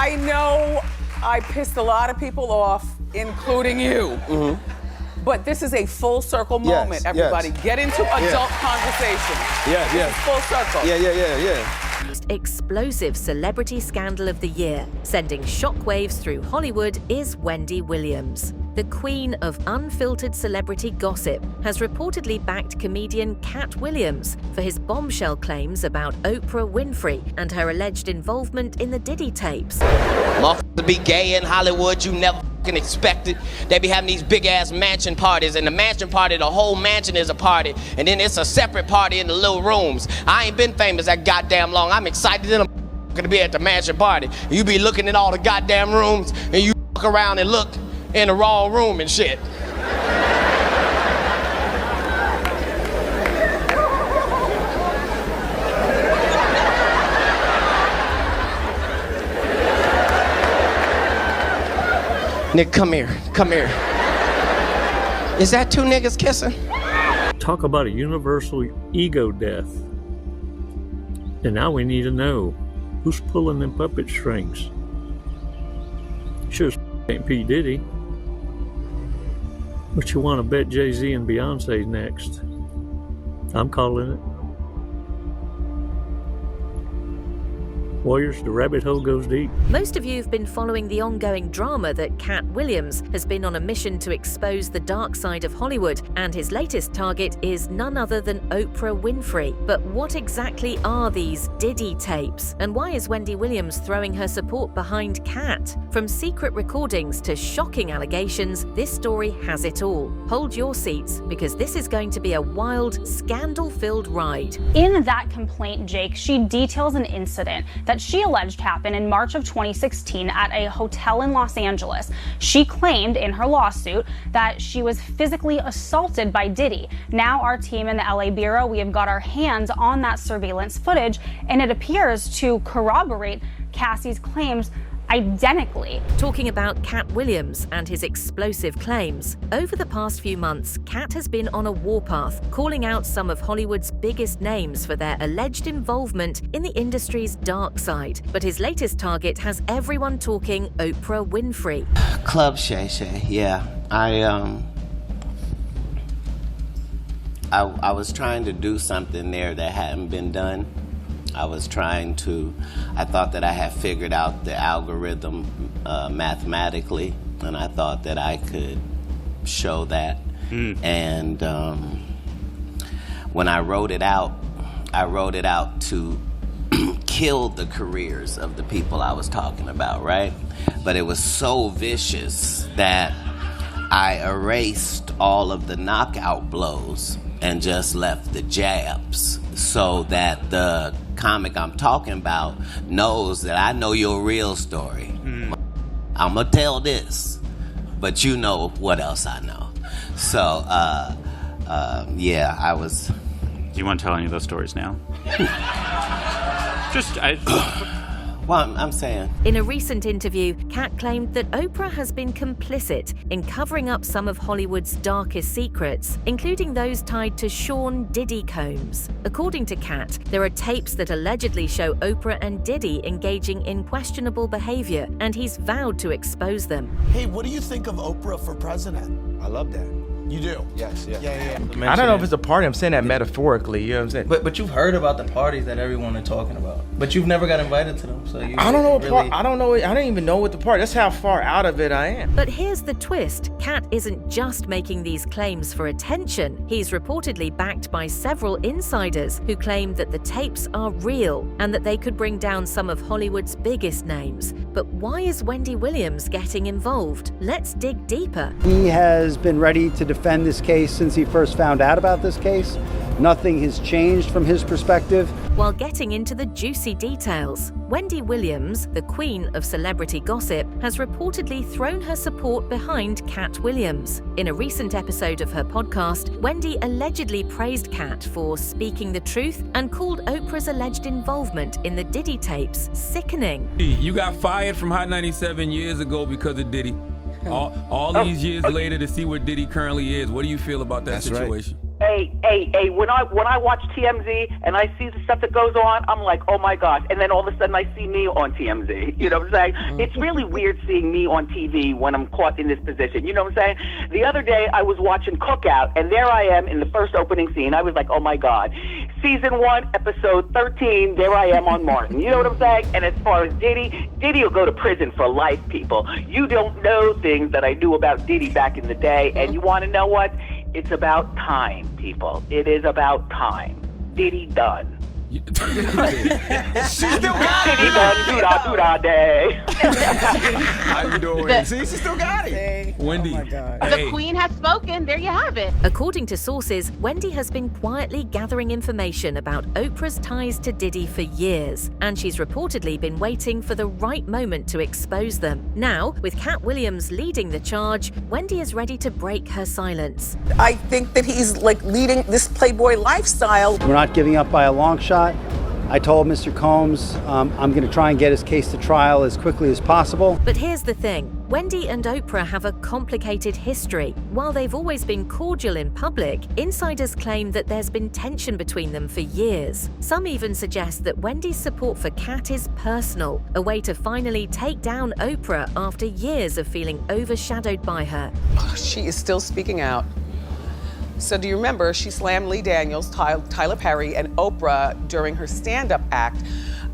I know I pissed a lot of people off, including you. Mm-hmm. But this is a full circle moment, everybody. Yes. Get into adult conversation. Yeah. Full circle. Yeah. Most explosive celebrity scandal of the year, sending shockwaves through Hollywood, is Wendy Williams. The queen of unfiltered celebrity gossip has reportedly backed comedian Katt Williams for his bombshell claims about Oprah Winfrey and her alleged involvement in the Diddy tapes. Motherfuckers to be gay in Hollywood, you never fucking expect it. They be having these big ass mansion parties, and the mansion party, the whole mansion is a party, and then it's a separate party in the little rooms. I ain't been famous that goddamn long. I'm excited to be at the mansion party. You be looking at all the goddamn rooms, and you look around and look in the wrong room and shit. Nick, come here. Is that two niggas kissing? Talk about a universal ego death. And now we need to know who's pulling them puppet strings. Sure ain't P. Diddy. But you want to bet Jay-Z and Beyonce's next? I'm calling it. Warriors, the rabbit hole goes deep. Most of you have been following the ongoing drama that Katt Williams has been on a mission to expose the dark side of Hollywood, and his latest target is none other than Oprah Winfrey. But what exactly are these Diddy tapes? And why is Wendy Williams throwing her support behind Katt? From secret recordings to shocking allegations, this story has it all. Hold your seats, because this is going to be a wild, scandal-filled ride. In that complaint, Jake, she details an incident that she alleged happened in March of 2016 at a hotel in Los Angeles. She claimed in her lawsuit that she was physically assaulted by Diddy. Now our team in the LA Bureau, we have got our hands on that surveillance footage, and it appears to corroborate Cassie's claims identically. Talking about Katt Williams and his explosive claims. Over the past few months, Katt has been on a warpath, calling out some of Hollywood's biggest names for their alleged involvement in the industry's dark side. But his latest target has everyone talking Oprah Winfrey. Club Shay Shay, yeah. I was trying to do something there that hadn't been done. I thought that I had figured out the algorithm mathematically, and I thought that I could show that. And when I wrote it out to kill the careers of the people I was talking about, right? But it was so vicious that I erased all of the knockout blows and just left the jabs, so that the comic I'm talking about knows that I know your real story. I'm gonna tell this, but you know what else I know. So, yeah, I was... Do you want to tell any of those stories now? Well, I'm saying. In a recent interview, Katt claimed that Oprah has been complicit in covering up some of Hollywood's darkest secrets, including those tied to Sean Diddy Combs. According to Katt, there are tapes that allegedly show Oprah and Diddy engaging in questionable behavior, and he's vowed to expose them. Hey, what do you think of Oprah for president? I love that. You do? Yes, yeah. Yeah. I don't know if it's a party. I'm saying that metaphorically. You know what I'm saying? But you've heard about the parties that everyone is talking about. But you've never got invited to them, so you. I don't know what really... I don't know. I don't even know what the party. That's how far out of it I am. But here's the twist. Katt isn't just making these claims for attention. He's reportedly backed by several insiders who claim that the tapes are real and that they could bring down some of Hollywood's biggest names. But why is Wendy Williams getting involved? Let's dig deeper. He has been ready to defend this case since he first found out about this case. Nothing has changed from his perspective. While getting into the juicy details, Wendy Williams, the queen of celebrity gossip, has reportedly thrown her support behind Katt Williams. In a recent episode of her podcast, Wendy allegedly praised Katt for speaking the truth and called Oprah's alleged involvement in the Diddy tapes sickening. You got fired from Hot 97 years ago because of Diddy. All these years later to see where Diddy currently is, what do you feel about that situation? Right. Hey, when I watch TMZ and I see the stuff that goes on, I'm like, oh my gosh. And then all of a sudden I see me on TMZ. You know what I'm saying? It's really weird seeing me on TV when I'm caught in this position. You know what I'm saying? The other day I was watching Cookout, and there I am in the first opening scene. I was like, oh my God. Season 1, episode 13, there I am on Martin. You know what I'm saying? And as far as Diddy will go to prison for life, people. You don't know things that I knew about Diddy back in the day, and you want to know what? It's about time, people. It is about time. Diddy done. She still got it. Diddy done, do-da day. How you doing, Wendy? See, she still got it. Hey. Wendy. Oh my God. The queen has spoken. There you have it. According to sources, Wendy has been quietly gathering information about Oprah's ties to Diddy for years, and she's reportedly been waiting for the right moment to expose them. Now, with Katt Williams leading the charge, Wendy is ready to break her silence. I think that he's like leading this Playboy lifestyle. We're not giving up by a long shot. I told Mr. Combs I'm going to try and get his case to trial as quickly as possible. But here's the thing. Wendy and Oprah have a complicated history. While they've always been cordial in public, insiders claim that there's been tension between them for years. Some even suggest that Wendy's support for Katt is personal, a way to finally take down Oprah after years of feeling overshadowed by her. She is still speaking out. So do you remember she slammed Lee Daniels, Tyler Perry, and Oprah during her stand-up act,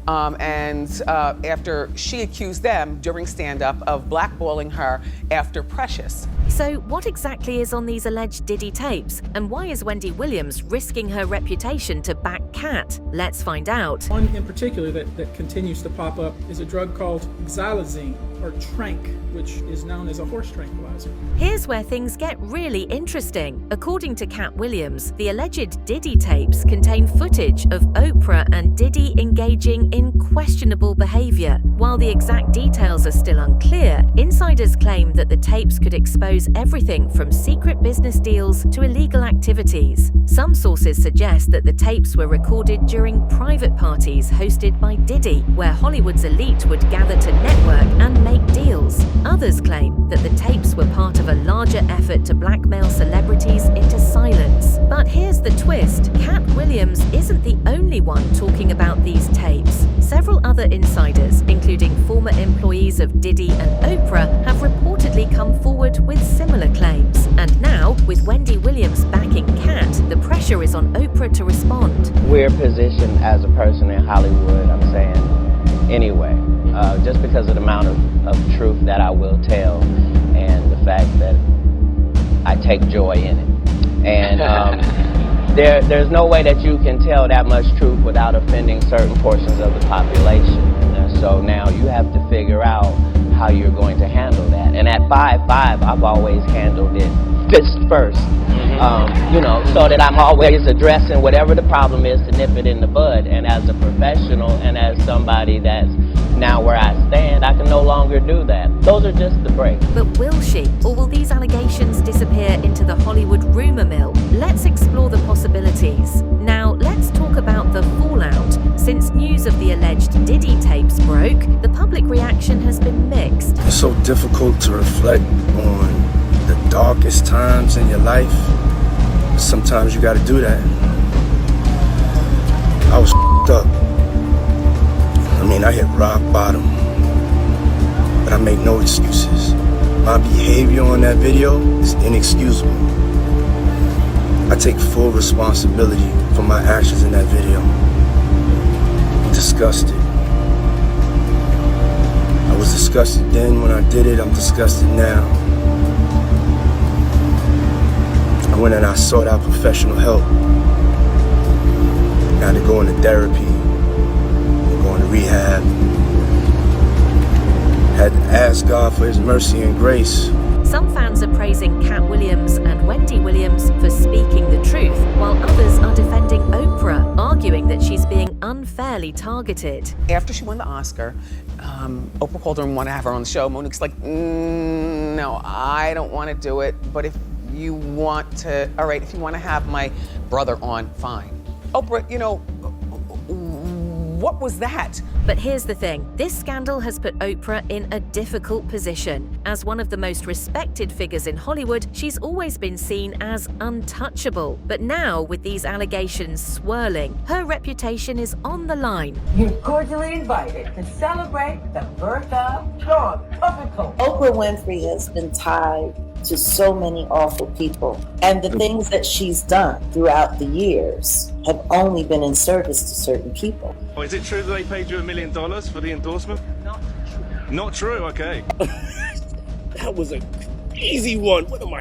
after she accused them during stand-up of blackballing her after Precious. So what exactly is on these alleged Diddy tapes, and why is Wendy Williams risking her reputation to back Katt? Let's find out. One in particular that continues to pop up is a drug called xylazine, or Trank, which is known as a horse tranquilizer. Here's where things get really interesting. According to Katt Williams, the alleged Diddy tapes contain footage of Oprah and Diddy engaging in questionable behavior. While the exact details are still unclear, insiders claim that the tapes could expose everything from secret business deals to illegal activities. Some sources suggest that the tapes were recorded during private parties hosted by Diddy, where Hollywood's elite would gather to network and make deals. Others claim that the tapes were part of a larger effort to blackmail celebrities into silence. But here's the twist. Katt Williams isn't the only one talking about these tapes. Several other insiders, including former employees of Diddy and Oprah, have reportedly come forward with similar claims. And now, with Wendy Williams backing Katt, the pressure is on Oprah to respond. We're positioned as a person in Hollywood, I'm saying, anyway. Just because of the amount of truth that I will tell and the fact that I take joy in it. And there's no way that you can tell that much truth without offending certain portions of the population. And so now you have to figure out how you're going to handle that. And at 5'5", I've always handled it fist first, so that I'm always addressing whatever the problem is to nip it in the bud. And as a professional and as somebody that's now where I stand, I can no longer do that. Those are just the breaks. But will she? Or will these allegations disappear into the Hollywood rumor mill? Let's explore the possibilities. Now, let's talk about the fallout. Since news of the alleged Diddy tapes broke, the public reaction has been mixed. It's so difficult to reflect on the darkest times in your life. Sometimes you gotta do that. I was up. I hit rock bottom, but I make no excuses. My behavior on that video is inexcusable. I take full responsibility for my actions in that video. I'm disgusted. I was disgusted then when I did it, I'm disgusted now. I went and I sought out professional help. Now to go into therapy, going to rehab. Had to ask God for his mercy and grace. Some fans are praising Katt Williams and Wendy Williams for speaking the truth, while others are defending Oprah, arguing that she's being unfairly targeted. After she won the Oscar, Oprah called her and wanted to have her on the show. Monique's like, no, I don't want to do it, but if you want to, all right, if you want to have my brother on, fine. Oprah, what was that? But here's the thing, this scandal has put Oprah in a difficult position. As one of the most respected figures in Hollywood, she's always been seen as untouchable. But now, with these allegations swirling, her reputation is on the line. You're cordially invited to celebrate the birth of Sean Puffin. Oprah Winfrey has been tied to so many awful people, and the things that she's done throughout the years have only been in service to certain people. Oh, is it true that they paid you $1 million for the endorsement? Not true. Not true, okay. That was a easy one. What am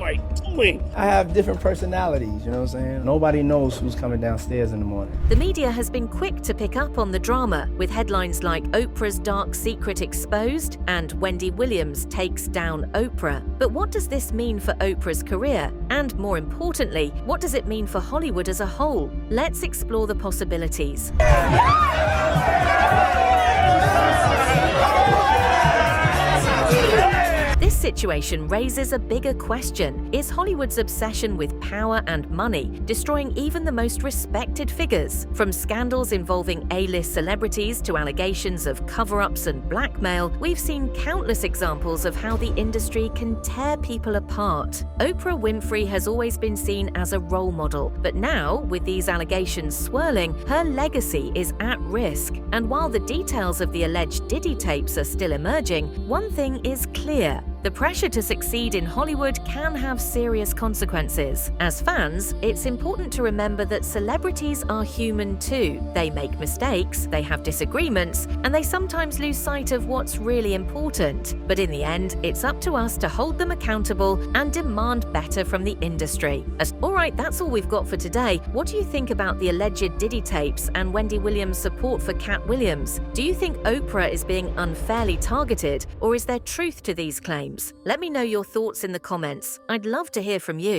I doing? I have different personalities, you know what I'm saying? Nobody knows who's coming downstairs in the morning. The media has been quick to pick up on the drama, with headlines like Oprah's dark secret exposed and Wendy Williams takes down Oprah. But what does this mean for Oprah's career? And more importantly, what does it mean for Hollywood as a whole? Let's explore the possibilities. This situation raises a bigger question. Is Hollywood's obsession with power and money destroying even the most respected figures? From scandals involving A-list celebrities to allegations of cover-ups and blackmail, we've seen countless examples of how the industry can tear people apart. Oprah Winfrey has always been seen as a role model, but now, with these allegations swirling, her legacy is at risk. And while the details of the alleged Diddy tapes are still emerging, one thing is clear. The pressure to succeed in Hollywood can have serious consequences. As fans, it's important to remember that celebrities are human too. They make mistakes, they have disagreements, and they sometimes lose sight of what's really important. But in the end, it's up to us to hold them accountable and demand better from the industry. Alright, that's all we've got for today. What do you think about the alleged Diddy tapes and Wendy Williams' support for Katt Williams? Do you think Oprah is being unfairly targeted, or is there truth to these claims? Let me know your thoughts in the comments. I'd love to hear from you.